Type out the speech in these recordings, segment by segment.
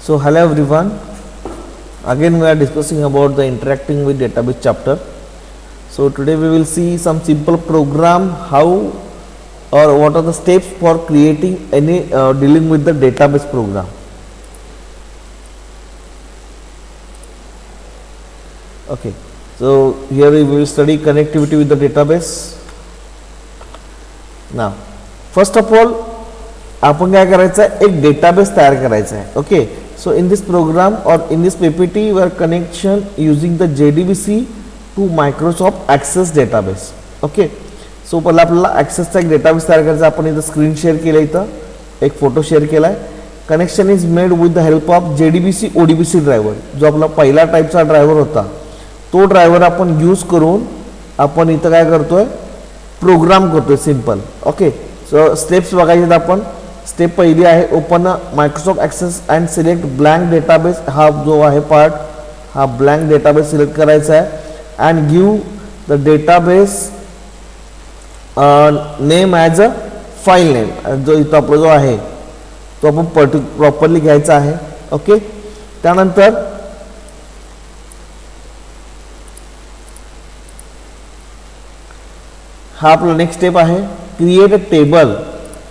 So hello everyone, again we are discussing about the interacting with database chapter. So today we will see some simple program how or what are the steps for creating any dealing with the database program. Okay, so here we will study connectivity with the database. Now first of all आपण काय करायचं आहे, एक database तयार करायचा आहे. Okay, so in this program or in this PPT we are connection using the JDBC to Microsoft Access database. Okay, so पहिला आपल्याला ॲक्सेसचा एक डेटाबेस तयार करायचा. आपण इथं स्क्रीन शेअर केलं, इथं एक फोटो शेअर केला आहे. Connection is made with the help of JDBC ODBC driver. जो आपला पहिला टाईपचा ड्रायव्हर होता तो ड्रायव्हर आपण यूज करून आपण इथं काय करतोय, प्रोग्राम करतोय सिंपल. ओके, सो स्टेप्स बघायचे आपण. स्टेप पहिली आहे, open Microsoft Access and select blank database. हा जो आहे पार्ट, हा ब्लँक डेटाबेस सिलेक्ट करायचा आहे. And give the database name as a file name. जो इथं आपला जो आहे तो आपण प्रॉपरली घ्यायचा आहे. ओके, त्यानंतर हा आपला नेक्स्ट स्टेप आहे, create a table.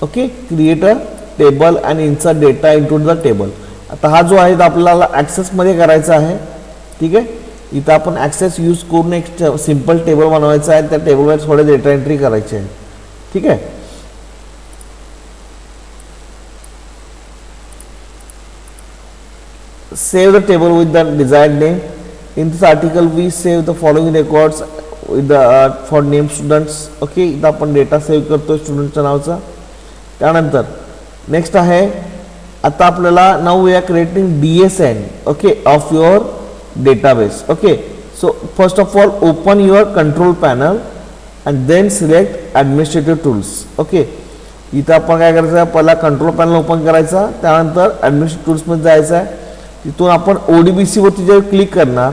Okay, create a table and insert data into the table. आता हा जो आहे तो आपल्याला ॲक्सेसमध्ये करायचा आहे. ठीक आहे, इथं आपण ॲक्सेस यूज करून एक सिंपल टेबल बनवायचा आहे. त्या टेबलवर थोडे डेटा एंट्री करायची आहे. ठीक आहे, save the table with the desired name. In this article we save the following records with the for name students. Okay, इथं आपण डेटा सेव्ह करतो स्टुडंटच्या नावाचा. त्यानंतर नेक्स्ट आहे, आता आपल्याला now we are creating DSN. Okay, of your database. Okay, so first of all open your control panel and then select administrative tools. Okay, इथं आपण काय करायचं आहे, पहिला कंट्रोल पॅनल ओपन करायचा. त्यानंतर ॲडमिनिस्ट्रेटिव्ह टूल्समध्ये जायचं आहे. तिथून आपण ODBC वरती जे क्लिक करणार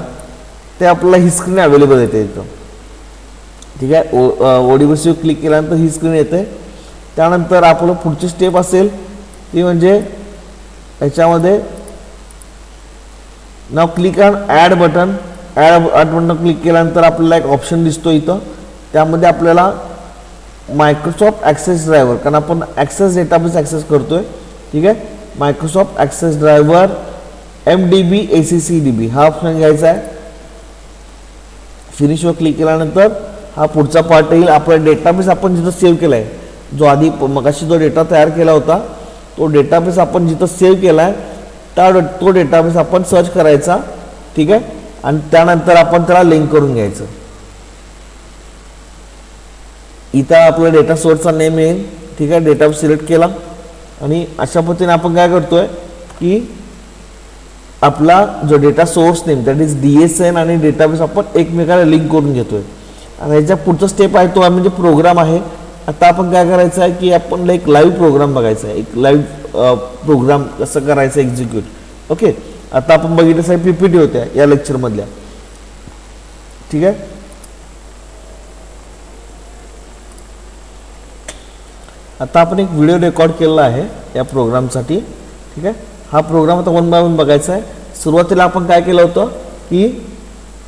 ते आपल्याला ही स्क्रीन अवेलेबल येते इथं. ठीक आहे, ODBC क्लिक केल्यानंतर ही स्क्रीन येते. त्यानंतर आपलं पुढची स्टेप असेल ती म्हणजे याच्यामध्ये नाव click on add button. Add button click केल्यानंतर आपल्याला एक ऑप्शन दिसतो इथं. त्यामध्ये आपल्याला मायक्रोसॉफ्ट ॲक्सेस ड्रायव्हर, कारण आपण ॲक्सेस डेटाबेस ॲक्सेस करतोय. ठीक आहे, Microsoft access driver MDB ACCDB हा ऑप्शन घ्यायचा आहे. फिनिशवर क्लिक केल्यानंतर हा पुढचा पार्ट येईल. आपला डेटाबेस आपण जिथं सेव्ह केला आहे, जो आधी मगाशी जो डेटा तयार केला होता तो डेटाबेस आपण जिथं सेव्ह केला आहे तो डेटाबेस आपण सर्च करायचा. ठीक आहे, आणि त्यानंतर आपण त्याला लिंक करून घ्यायचं. इथं आपला डेटा सोर्सचा नेम येईल. ठीक आहे, डेटाबेस सिलेक्ट केला आणि अशा पद्धतीने आपण काय करतोय की आपला जो data source name that is DSN आणि डेटाबेस आपण एकमेकाला लिंक करून घेतोय. आणि ह्याच्या पुढचा स्टेप आहे तो म्हणजे प्रोग्राम आहे. आता आपण काय करायचं आहे की आपण एक लाईव्ह प्रोग्राम बघायचा आहे. एक लाईव्ह प्रोग्राम कसं करायचं एक्झिक्यूट. ओके, आता आपण बघितलं साहेब PPT होत्या या लेक्चरमधल्या. ठीक आहे, आता आपण एक व्हिडिओ रेकॉर्ड केलेला आहे या प्रोग्रामसाठी. ठीक आहे, हा प्रोग्राम आता वन बाय वन बघायचा आहे. सुरुवातीला आपण काय केलं होतं की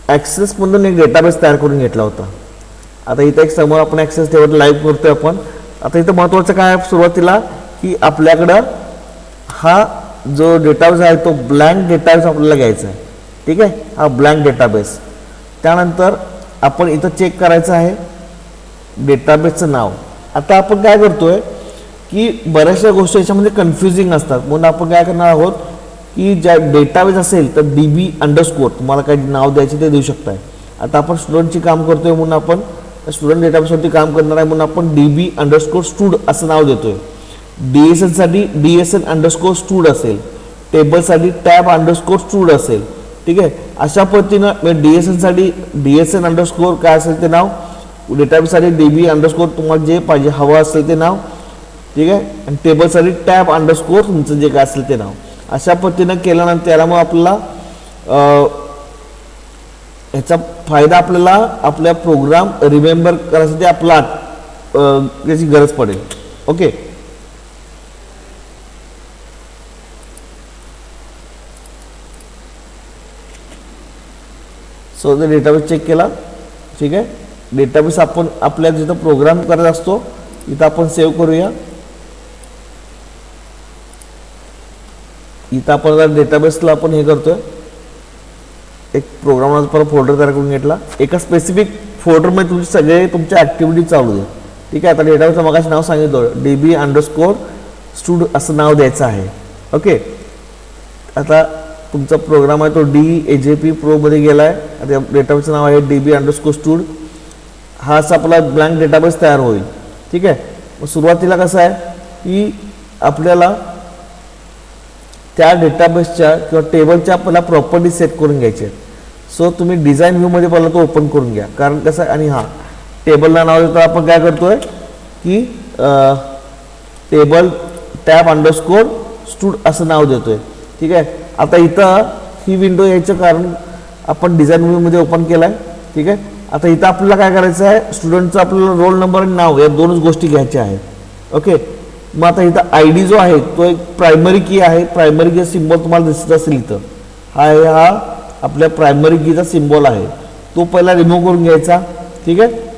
ॲक्सेसमधून एक डेटाबेस तयार करून घेतला होता. आता इथं एक समोर आपण ॲक्सेस टेबल लाईव्ह करतोय आपण. आता इथं महत्त्वाचं काय आहे सुरुवातीला की आपल्याकडं हा जो डेटाबेस आहे तो ब्लँक डेटाबेस आपल्याला घ्यायचा आहे. ठीक आहे, हा ब्लँक डेटाबेस. त्यानंतर आपण इथं चेक करायचं आहे डेटाबेसचं नाव. आता आपण काय करतोय की बऱ्याचशा गोष्टी याच्यामध्ये कन्फ्युजिंग असतात, म्हणून आपण काय करणार आहोत की ज्या डेटाबेस असेल तर DB अंडरस्कोर तुम्हाला काही नाव द्यायचे ते देऊ शकताय. आता आपण स्टुडंटची काम करतोय म्हणून आपण स्टुडंट डेटाबेसवरती काम करणार आहे म्हणून आपण DB अंडरस्कोर स्टूड असं नाव देतोय. DSN साठी DSN अंडरस्कोर स्टूड असेल, टेबलसाठी टॅब अंडरस्कोर स्टूड असेल. ठीक आहे, अशा पद्धतीनं DSN साठी DSN अंडरस्कोर काय असेल ते नाव, डेटाबेससाठी DB अंडरस्कोर तुम्हाला जे पाहिजे हवं असेल ते नाव. ठीक आहे, आणि टेबलसाठी टॅब अंडरस्कोर तुमचं जे काय असेल ते नाव. अशा पद्धतीनं केल्यानंतर त्यामुळे आपल्याला ह्याचा फायदा आपल्याला आपल्या प्रोग्राम रिमेंबर करायसाठी आपला त्याची गरज पडेल. ओके, सो ते डेटाबेस चेक केला. ठीक आहे, डेटाबेस आपण आपल्या जिथं प्रोग्राम करत असतो इथं आपण सेव्ह करूया. इथं आपण डेटाबेसला आपण हे करतोय, एक प्रोग्रामचा परत फोल्डर तयार करून घेतला. एका स्पेसिफिक फोल्डरमध्ये तुमचे सगळे तुमच्या ॲक्टिव्हिटी चालू आहे. ठीक आहे, आता डेटाबेसचं मगाशी नाव सांगितलं DB_stud असं नाव द्यायचं आहे. ओके, आता तुमचा प्रोग्राम आहे तो DAJP प्रोमध्ये गेला आहे. आता डेटाबेसचं नाव आहे DB_stud. हा असा आपला ब्लँक डेटाबेस तयार होईल. ठीक आहे, मग सुरुवातीला कसं आहे की आपल्याला त्या डेटाबेसच्या किंवा टेबलच्या आपल्याला प्रॉपर्टी सेट करून घ्यायचे. सो तुम्ही डिझाईन व्ह्यूमध्ये पहिला तो ओपन करून घ्या, कारण कसं आहे. आणि हां, टेबलला नाव देतो आपण काय करतोय की टेबल tab_stud असं नाव देतोय. ठीक आहे, आता इथं ही विंडो यायचं कारण आपण डिझाईन व्ह्यूमध्ये ओपन केला आहे. ठीक आहे, आता इथं आपल्याला काय करायचं आहे, स्टुडंटचं आपल्याला रोल नंबर आणि नाव या दोनच गोष्टी घ्यायच्या आहेत. ओके, मग आता इथं ID जो आहे तो एक प्रायमरी की आहे. प्रायमरी की सिम्बॉल तुम्हाला दिसत असेल इथं, हा आपल्या प्रायमरी कीचा सिम्बॉल आहे. तो पहिला रिमूव्ह करून घ्यायचा. ठीक आहे,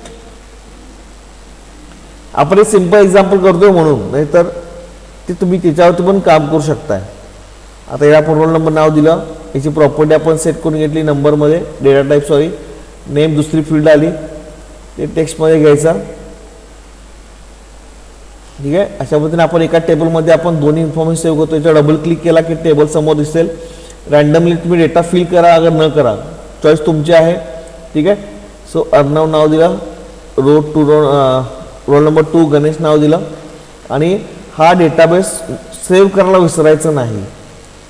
आपण एक सिम्पल एक्झाम्पल करतोय म्हणून, नाहीतर ते तुम्ही त्याच्यावरती पण काम करू शकताय. आता याला आपण रोल नंबर नाव दिलं, याची प्रॉपर्टी आपण सेट करून घेतली नंबरमध्ये, डेटा टाईप नेम दुसरी फील्ड आली, ते टेक्स्टमध्ये घ्यायचा. ठीक आहे, अशा पद्धतीने आपण एका टेबलमध्ये आपण दोन्ही इन्फॉर्मेशन सेव्ह करतो. याच्यावर डबल क्लिक केला की टेबल समोर दिसेल. रँडमली तुम्ही डेटा फिल करा अगर न करा, चॉईस तुमची आहे. ठीक आहे, सो अर्णव नाव दिलं, रोल नंबर 2 गणेश नाव दिलं. आणि हा डेटाबेस सेव्ह करायला विसरायचं नाही.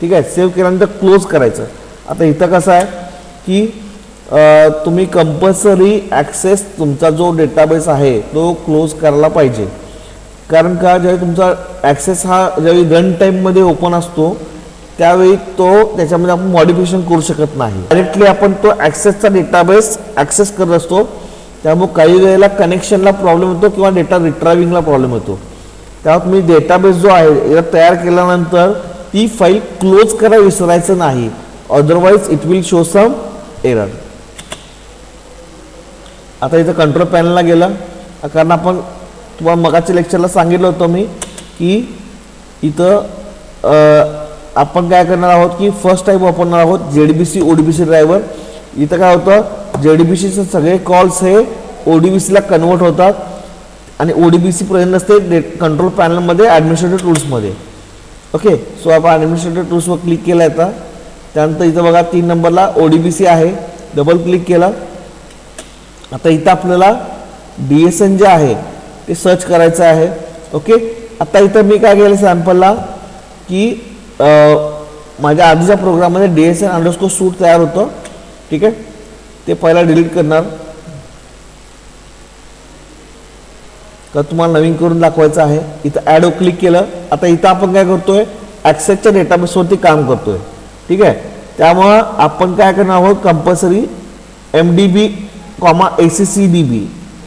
ठीक आहे, सेव्ह केल्यानंतर क्लोज करायचं. आता इथं कसं आहे की तुम्ही कंपल्सरी ॲक्सेस तुमचा जो डेटाबेस आहे तो क्लोज करायला पाहिजे. कारण का, ज्यावेळी तुमचा ॲक्सेस हा ज्यावेळी रन टाईममध्ये ओपन असतो त्यावेळी तो त्याच्यामध्ये आपण मॉडिफिकेशन करू शकत नाही. डायरेक्टली आपण तो ॲक्सेसचा डेटाबेस ॲक्सेस करत असतो, त्यामुळे काही वेळेला कनेक्शनला प्रॉब्लेम होतो किंवा डेटा रिट्रायव्हिंगला प्रॉब्लेम होतो. त्यामुळे तुम्ही डेटाबेस जो आहे तयार केल्यानंतर ती फाईल क्लोज करायला विसरायचं नाही, otherwise it will show some error. आता इथं कंट्रोल पॅनलला गेलं, कारण आपण तुम्हाला मगाच्या लेक्चरला सांगितलं होतं मी की इथं आपण काय करणार आहोत की फर्स्ट टाईप वापरणार आहोत JDBC ODBC ड्रायव्हर. इथं काय होतं, JDBCचे सगळे कॉल्स हे ODBCला कन्वर्ट होतात आणि ODBC पर्यंत नसते कंट्रोल पॅनलमध्ये ॲडमिनिस्ट्रेटिव्ह टूल्समध्ये. ओके, सो आपण ॲडमिनिस्ट्रेटिव्ह टूल्सवर क्लिक केला आता. त्यानंतर इथं बघा 3 नंबरला ODBC आहे, डबल क्लिक केला. आता इथं आपल्याला DSN जे आहे ते सर्च करायचं आहे. ओके, आता इथं मी काय केलं सॅम्पलला की माझ्या आधीच्या प्रोग्राममध्ये DSN_stud तयार होतं. ठीक आहे, ते पहिला डिलीट करणार तर तुम्हाला नवीन करून दाखवायचं आहे. इथं ॲडवर क्लिक केलं. आता इथं आपण काय करतोय, ॲक्सेसच्या डेटाबेसवरती काम करतोय. ठीक आहे, त्यामुळं आपण काय करणार आहोत, कंपल्सरी MDB,ACCDB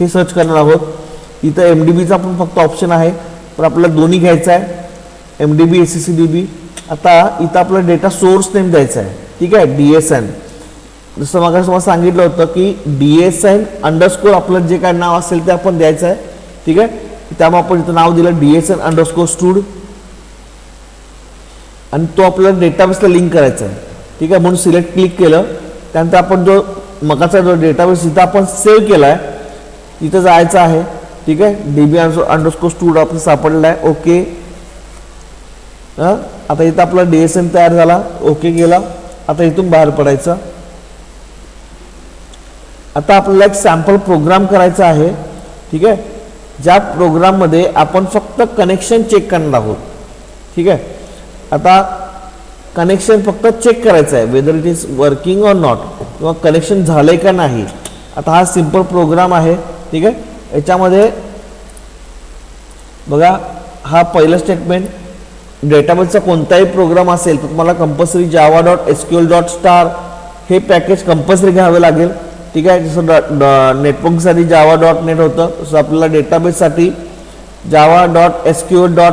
हे सर्च करणार आहोत. इथं MDBचा पण फक्त ऑप्शन आहे, पण आपल्याला दोन्ही घ्यायचं आहे, MDB ACCDB. आता इथं आपला डेटा सोर्स नेम द्यायचा आहे. ठीक आहे, DSN. जसं मग तुम्हाला सांगितलं होतं की DSN_ आपलं जे काय नाव असेल ते आपण द्यायचं आहे. ठीक आहे, त्यामुळे आपण इथं नाव दिलं DSN_stud आणि तो आपल्याला डेटाबेसला लिंक करायचा आहे. ठीक आहे, म्हणून सिलेक्ट क्लिक केलं. त्यानंतर आपण जो मगाचा जो डेटाबेस इथं आपण सेव्ह केला आहे तिथं जायचं आहे. ठीक आहे, DB_stud आपण सापडला आहे. ओके, आता इथं आपला DSN तयार झाला. ओके केला. आता इथून बाहेर पडायचं. आता आपल्याला एक सॅम्पल प्रोग्राम करायचा आहे. ठीक आहे, ज्या प्रोग्राममध्ये आपण फक्त कनेक्शन चेक करणार आहोत. ठीक आहे, आता कनेक्शन फक्त चेक करायचं आहे, whether it is working or not, किंवा कनेक्शन झालंय का नाही. आता हा सिंपल प्रोग्राम आहे. ठीक आहे, याच्यामध्ये बघा, हा पहिलं स्टेटमेंट, डेटाबेसचा कोणताही प्रोग्राम असेल तर तुम्हाला कंपल्सरी java.sql.star हे पॅकेज कंपल्सरी घ्यावे लागेल. ठीक आहे, जसं नेटवर्कसाठी java.net होतं, तसं आपल्याला डेटाबेससाठी java.sql.